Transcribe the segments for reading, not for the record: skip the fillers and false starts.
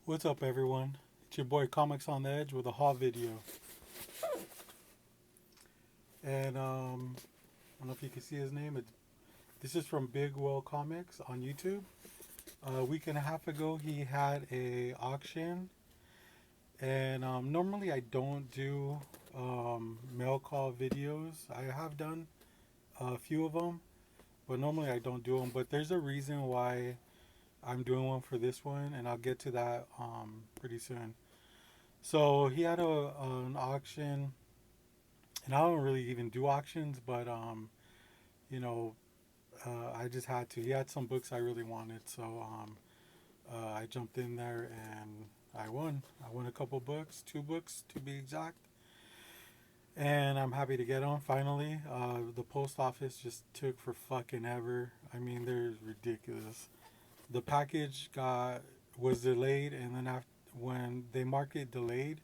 What's up, everyone? It's your boy Comics on the Edge with a haul video. And I don't know if you can see his name. This is from Big Will Comics on YouTube. A week and a half ago, he had a auction. And normally I don't do mail call videos. I have done a few of them, but normally I don't do them. But there's a reason why I'm doing one for this one, and I'll get to that pretty soon. So he had an auction, and I don't really even do auctions, but you know, I just had to. He had some books I really wanted, so I jumped in there and I won. I won a couple books, 2 books to be exact, and I'm happy to get them finally. The post office just took for fucking ever. I mean, they're ridiculous. The package was delayed, and then after, when they mark it delayed,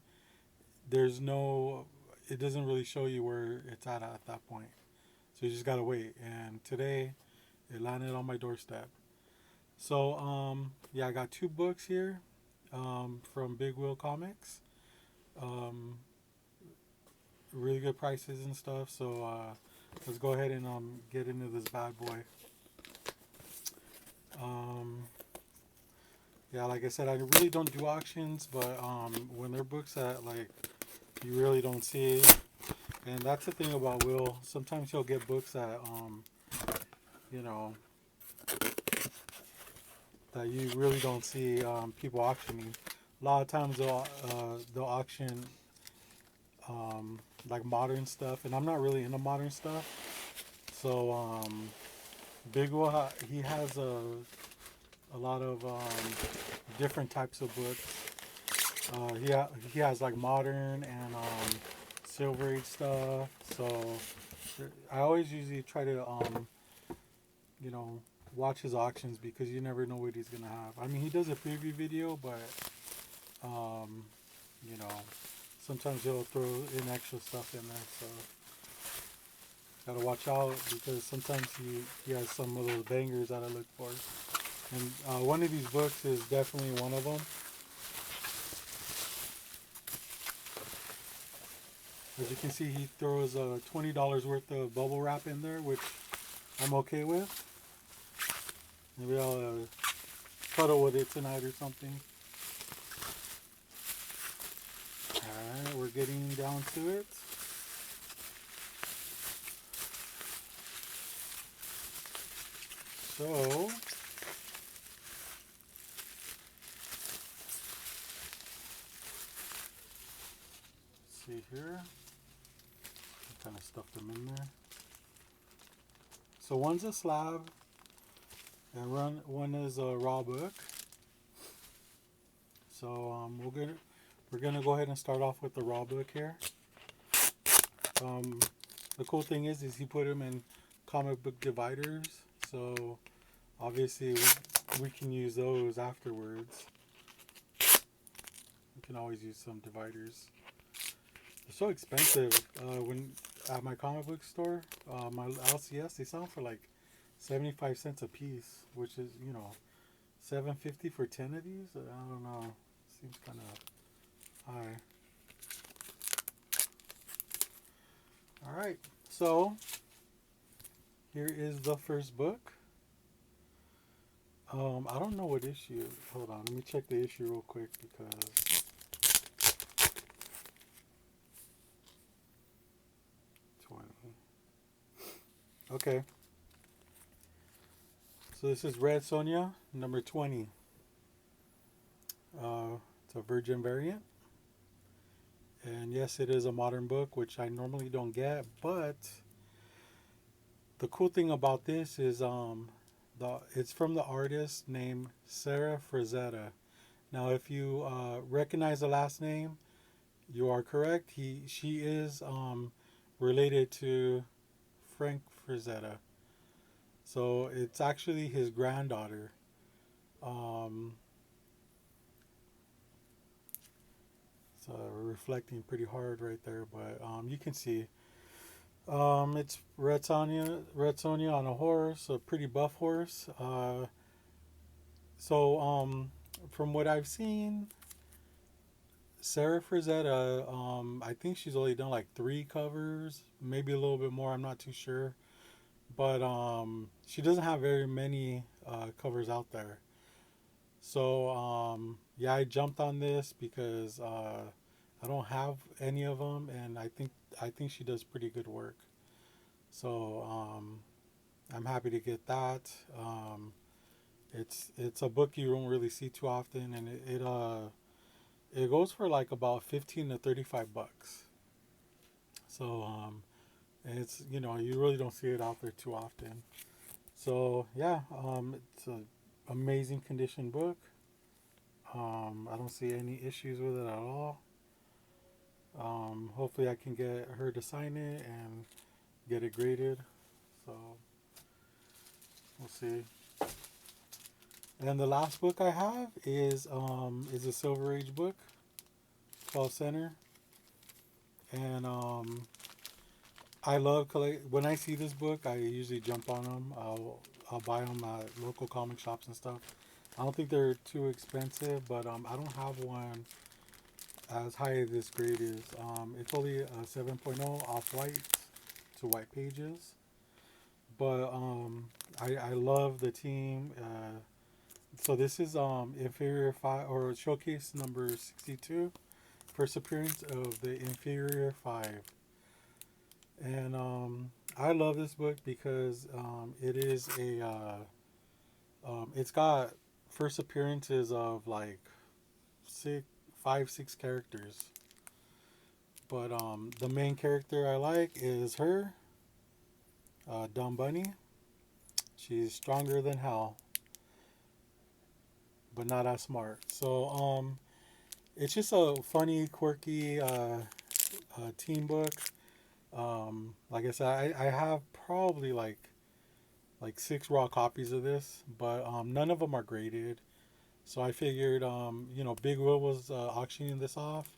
there's no, it doesn't really show you where it's at that point. So you just gotta wait. And today, it landed on my doorstep. So yeah, I got 2 books here from Big Will Comics. Um, really good prices and stuff. So let's go ahead and get into this bad boy. Yeah, like I said, I really don't do auctions, but when they're books that like you really don't see, and that's the thing about Will. Sometimes he'll get books that you know, that you really don't see people auctioning. A lot of times they'll auction like modern stuff, and I'm not really into modern stuff. So Big Will, he has a lot of different types of books. He has like modern and Silver Age stuff. So I always usually try to you know, watch his auctions because you never know what he's gonna have. I mean, he does a preview video, but you know, sometimes he'll throw in extra stuff in there. So gotta watch out because sometimes he has some of those bangers that I look for. And one of these books is definitely one of them. As you can see, he throws $20 worth of bubble wrap in there, which I'm okay with. Maybe I'll cuddle with it tonight or something. Alright, we're getting down to it. So see here. I kind of stuffed them in there. So one's a slab, and one is a raw book. So we're gonna go ahead and start off with the raw book here. The cool thing is he put them in comic book dividers. So obviously we can use those afterwards. We can always use some dividers. They're so expensive. When at my comic book store, my LCS, they sell them for like 75 cents a piece, which is, you know, $7.50 for 10 of these. I don't know. Seems kind of high. All right. So here is the first book. I don't know what issue. Hold on. Let me check the issue real quick because. Okay. So this is Red Sonja, number 20. It's a Virgin variant. And yes, it is a modern book, which I normally don't get. But the cool thing about this is it's from the artist named Sarah Frazetta. Now, if you recognize the last name, you are correct. She is related to Frank Frazetta. So it's actually his granddaughter. It's reflecting pretty hard right there, but you can see it's Red Sonja on a horse, a pretty buff horse. So from what I've seen, Sarah Frazetta, I think she's only done like 3 covers, maybe a little bit more. I'm not too sure, but she doesn't have very many covers out there. So yeah, I jumped on this because I don't have any of them, and I think she does pretty good work. So I'm happy to get that. It's a book you don't really see too often, and it goes for like about 15 to 35 bucks. So it's you really don't see it out there too often. So yeah, it's an amazing condition book. I don't see any issues with it at all. Hopefully, I can get her to sign it and get it graded. So we'll see. And the last book I have is a Silver Age book called Center, and I love when I see this book. I usually jump on them. I'll buy them at local comic shops and stuff. I don't think they're too expensive, but I don't have one as high as this grade is. It's only a 7.0 off white to white pages, but I love the team. So this is Inferior 5 or Showcase number 62, first appearance of the Inferior 5. And I love this book because it is it's got first appearances of like 6 characters. But the main character I like is her, Dumb Bunny. She's stronger than hell, but not as smart. So it's just a funny, quirky teen book. Like I said, I have probably like 6 raw copies of this, but none of them are graded. So I figured, Big Will was auctioning this off,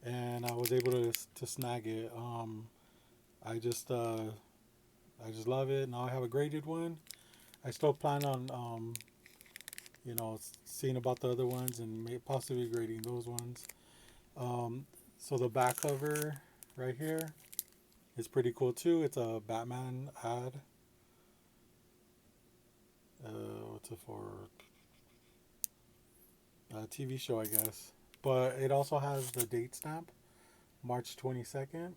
and I was able to snag it. I just love it. Now I have a graded one. I still plan on seeing about the other ones and possibly grading those ones. So the back cover right here is pretty cool too. It's a Batman ad. What's it for? A TV show, I guess. But it also has the date stamp, March 22nd,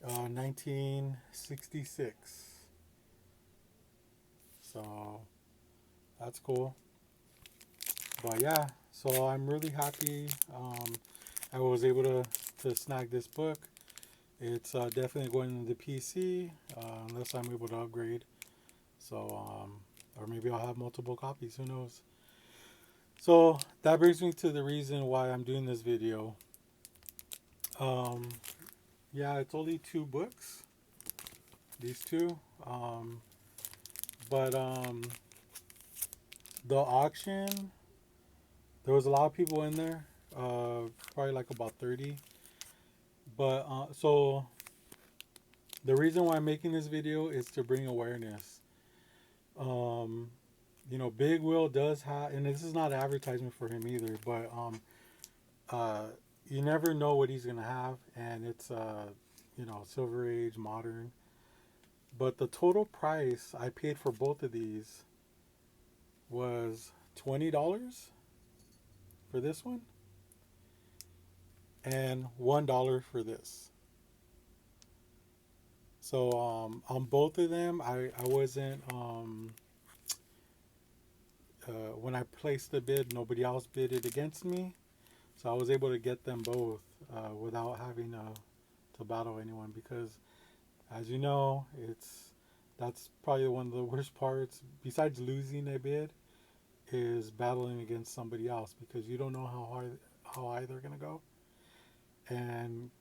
1966. So that's cool. But yeah, so I'm really happy I was able to snag this book. It's definitely going to the PC unless I'm able to upgrade. So, or maybe I'll have multiple copies, who knows. So that brings me to the reason why I'm doing this video. Yeah, it's only 2 books, these 2. But the auction, there was a lot of people in there, probably like about 30. But so the reason why I'm making this video is to bring awareness. Big Will does have, and this is not an advertisement for him either, but you never know what he's gonna have, and it's Silver Age, modern. But the total price I paid for both of these was $20 for this one and $1 for this. So on both of them, I wasn't when I placed the bid, nobody else bid it against me, so I was able to get them both without having to battle anyone. Because, as you know, that's probably one of the worst parts. Besides losing a bid, is battling against somebody else, because you don't know how high they're gonna go, and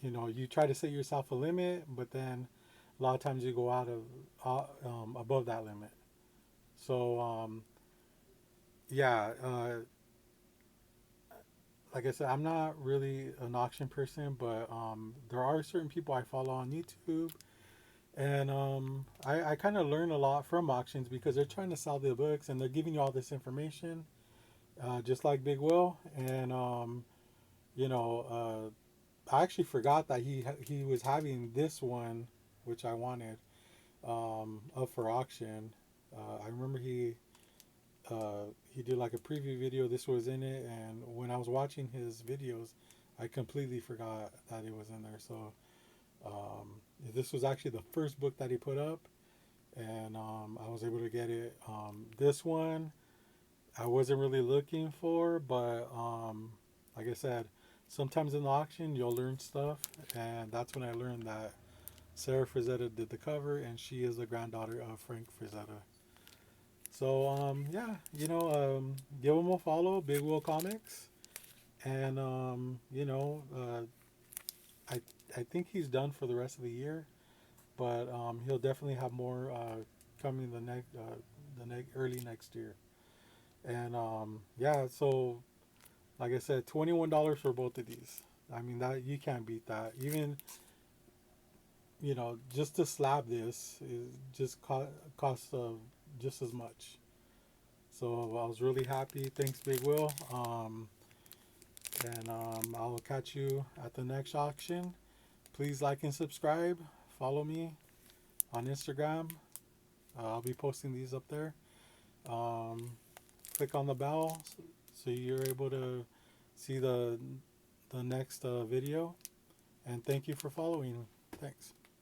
you try to set yourself a limit, but then a lot of times you go out of above that limit. So yeah, like I said, I'm not really an auction person, but there are certain people I follow on YouTube, And I kind of learn a lot from auctions because they're trying to sell their books and they're giving you all this information, just like Big Will. And you know, I actually forgot that he was having this one, which I wanted, up for auction. I remember he did like a preview video. This was in it, and when I was watching his videos, I completely forgot that it was in there. So this was actually the first book that he put up, and I was able to get it. This one I wasn't really looking for, but like I said, sometimes in the auction you'll learn stuff, and that's when I learned that Sarah Frazetta did the cover, and she is the granddaughter of Frank Frazetta. So yeah, give him a follow, Big Will Comics, and I I think he's done for the rest of the year, but he'll definitely have more coming the early next year. And yeah, so like I said, $21 for both of these. I mean that you can't beat that. Even just to slab this is just costs just as much. So I was really happy. Thanks, Big Will. And I'll catch you at the next auction. Please like and subscribe. Follow me on Instagram. I'll be posting these up there. Um, Click on the bell so you're able to see the next video. And thank you for following. Thanks.